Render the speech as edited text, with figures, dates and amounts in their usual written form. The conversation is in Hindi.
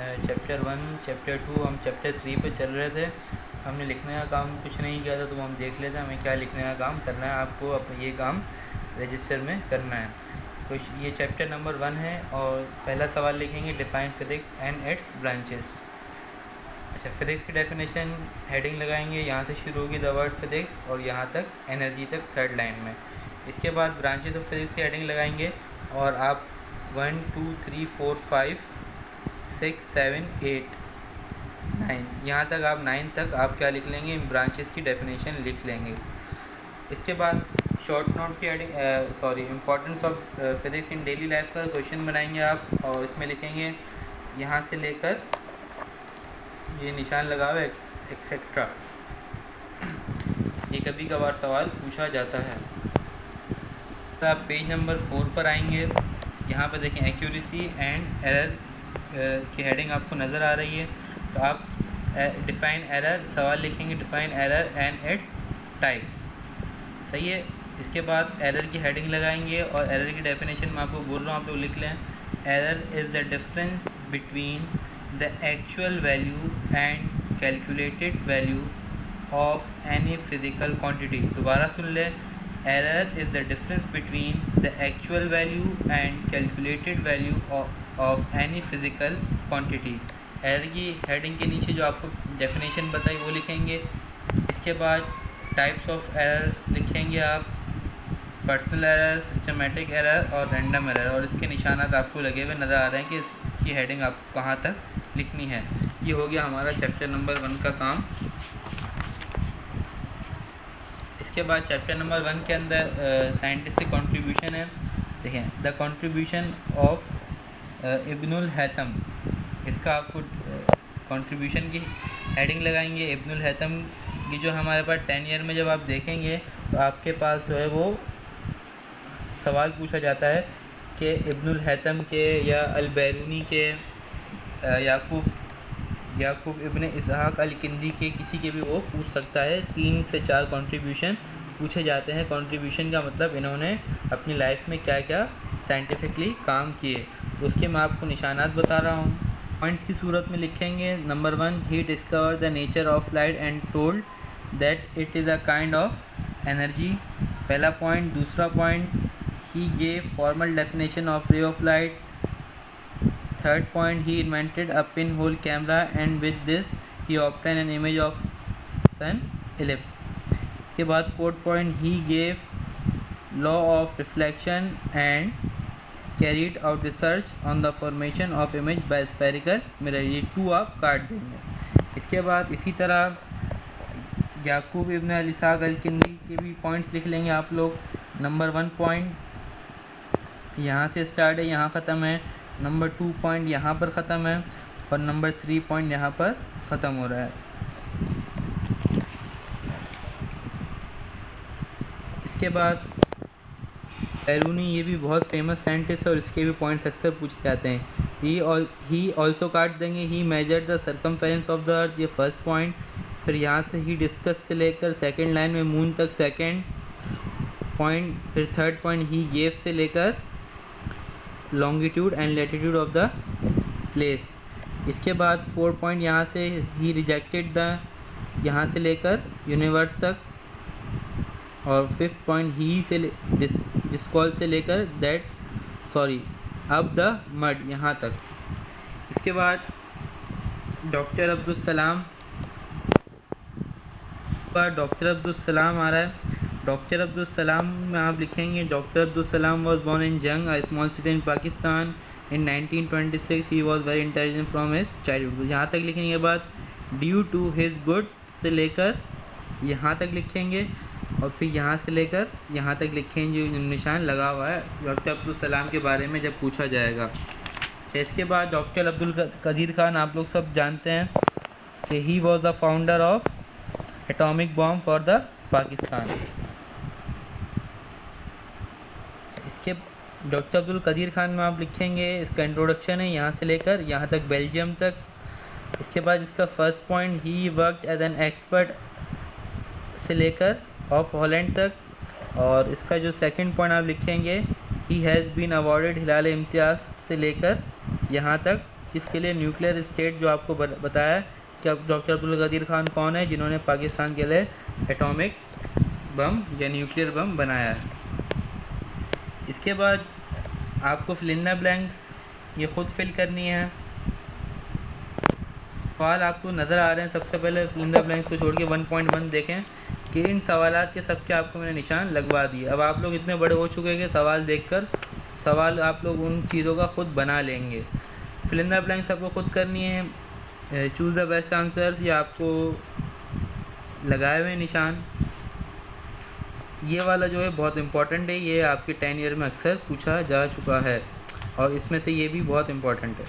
चैप्टर 1, चैप्टर 2, हम चैप्टर 3 पे चल रहे थे। हमने लिखने का काम कुछ नहीं किया था, तो हम देख लेते हैं हमें क्या लिखने का काम करना है। आपको अपना ये काम रजिस्टर में करना है। तो ये चैप्टर नंबर 1 है और पहला सवाल लिखेंगे, define physics and it's branches. अच्छा, फिजिक्स की डेफिनेशन हेडिंग लगाएंगे, यहाँ से शुरू होगी द वर्ड फिजिक्स और यहाँ तक एनर्जी तक थर्ड लाइन में। इसके बाद ब्रांचेस ऑफ फिजिक्स की हेडिंग लगाएंगे और आप 1, 2, 3, 4, 5, 6, 7, 8, 9 यहाँ तक आप 9 तक आप क्या लिख लेंगे, ब्रांचेस की डेफिनेशन लिख लेंगे। इसके बाद शॉर्ट नोट की heading importance of physics in daily life का क्वेश्चन बनाएंगे आप, और इसमें लिखेंगे यहाँ से लेकर ये निशान लगा हुआ है एक्सेट्रा। ये कभी कभार सवाल पूछा जाता है। तो आप पेज नंबर 4 पर आएंगे, यहाँ पर देखें एक्यूरेसी एंड एरर की हेडिंग आपको नज़र आ रही है। तो आप डिफाइन एरर सवाल लिखेंगे, define error and its types. सही है। इसके बाद एरर की हेडिंग लगाएंगे और एरर की डेफिनेशन मैं आपको बोल रहा हूँ, आप लोग लिख लें। Error is the difference between the actual value and calculated value of any physical quantity। दोबारा सुन ले, error is the difference between the actual value and calculated value of any physical quantity। Error की हेडिंग के नीचे जो आपको डेफिनेशन बताई वो लिखेंगे। इसके बाद टाइप्स ऑफ एरर लिखेंगे आप, पर्सनल एरर, सिस्टमेटिक एरर और रैंडम एरर, और इसके निशानात आपको लगे हुए नज़र आ रहे हैं कि इसकी हेडिंग आपको कहाँ तक लिखनी है। ये हो गया हमारा चैप्टर नंबर 1 का काम। इसके बाद चैप्टर नंबर 1 के अंदर साइंटिस्टिक कंट्रीब्यूशन है। देखें, the contribution of Ibnul Haitham, इसका आपको कंट्रीब्यूशन की हेडिंग लगाएंगे। इब्नुल हैतम की जो हमारे पास 10 ईयर में जब आप देखेंगे तो आपके पास जो है वो सवाल पूछा जाता है कि इब्नुल हैतम के या अल-बैरूनी के याकूब इब्न इसहाक अल-किंदी के किसी के भी वो पूछ सकता है। 3 से 4 कंट्रीब्यूशन पूछे जाते हैं। कंट्रीब्यूशन का मतलब इन्होंने अपनी लाइफ में क्या क्या साइंटिफिकली काम किए, तो उसके मैं आपको निशानात बता रहा हूँ। पॉइंट्स की सूरत में लिखेंगे। Number 1, he discover the nature of light and told that it is a kind of energy, पहला पॉइंट। दूसरा point, he gave formal definition of ray of light। Third point, he invented a pinhole camera and with this he obtained an image of sun ellipse। इसके बाद fourth point, he gave law of reflection and carried out research on the formation of image by spherical mirror। ये 2 आप काट देंगे। इसके बाद इसी तरह याकूब इब्न इसहाक अल-किंदी के भी पॉइंट्स लिख लेंगे आप लोग। नंबर 1 पॉइंट यहाँ से स्टार्ट है, यहाँ ख़त्म है। नंबर 2 पॉइंट यहाँ पर ख़त्म है और नंबर 3 पॉइंट यहाँ पर ख़त्म हो रहा है। इसके बाद बैरूनी, ये भी बहुत फेमस साइंटिस्ट है और इसके भी पॉइंट्स अक्सर पूछे जाते हैं। ही ऑल्सो काट देंगे। He measured the circumference of the earth, ये फर्स्ट पॉइंट। फिर यहाँ से ही डिस्कस से लेकर सेकेंड लाइन में मून तक सेकेंड पॉइंट। फिर थर्ड पॉइंट, ही गेव से लेकर longitude and latitude of the place. इसके बाद 4 पॉइंट यहाँ से ही रिजेक्टेड द, यहाँ से लेकर यूनिवर्स तक। और 5th पॉइंट, ही से डिस्कॉल से लेकर अब द मड, यहाँ तक। इसके बाद डॉक्टर अब्दुल सलाम आ रहा है। डॉक्टर अब्दुल सलाम में आप लिखेंगे, doctor Abdul Salam was born in जंग, a small city in Pakistan in 1926। He was very intelligent from his childhood. यहाँ तक लिखने के बाद ड्यू टू हिज गुड से लेकर यहाँ तक लिखेंगे और फिर यहाँ से लेकर यहाँ तक लिखेंगे जो निशान लगा हुआ है डॉक्टर अब्दुल सलाम के बारे में जब पूछा जाएगा। इसके बाद डॉक्टर अब्दुल कदीर खान, आप लोग सब जानते हैं कि he was the founder of atomic bomb for the Pakistan. इसके डॉक्टर अब्दुल कदीर खान में आप लिखेंगे, इसका इंट्रोडक्शन है यहाँ से लेकर यहाँ तक, बेल्जियम तक। इसके बाद इसका first point, he worked as an expert से लेकर ऑफ हॉलैंड तक। और इसका जो सेकंड पॉइंट आप लिखेंगे, ही हैज़ बीन अवॉर्डेड हिलाल इम्तियाज़ से लेकर यहाँ तक किसके लिए? न्यूक्लियर स्टेट जो आपको बताया कि अब डॉक्टर अब्दुल कदीर खान कौन है जिन्होंने पाकिस्तान के लिए एटॉमिक बम या न्यूक्लियर बम बनाया है। इसके बाद आपको फिल इन द ब्लैंक्स ये ख़ुद फिल करनी है। सवाल आपको नज़र आ रहे हैं। सबसे पहले फिल इन द ब्लैंक्स को छोड़ के 1.1 देखें कि इन सवालात के सबके आपको मैंने निशान लगवा दिए। अब आप लोग इतने बड़े हो चुके हैं कि सवाल देखकर सवाल आप लोग उन चीज़ों का ख़ुद बना लेंगे। फिल इन द ब्लैंक्स आपको ख़ुद करनी है। चूज़ द बेस्ट आंसर्स ये आपको लगाए हुए निशान। ये वाला जो है बहुत इम्पॉर्टेंट है, ये आपके 10 ईयर में अक्सर पूछा जा चुका है और इसमें से ये भी बहुत इम्पॉर्टेंट है।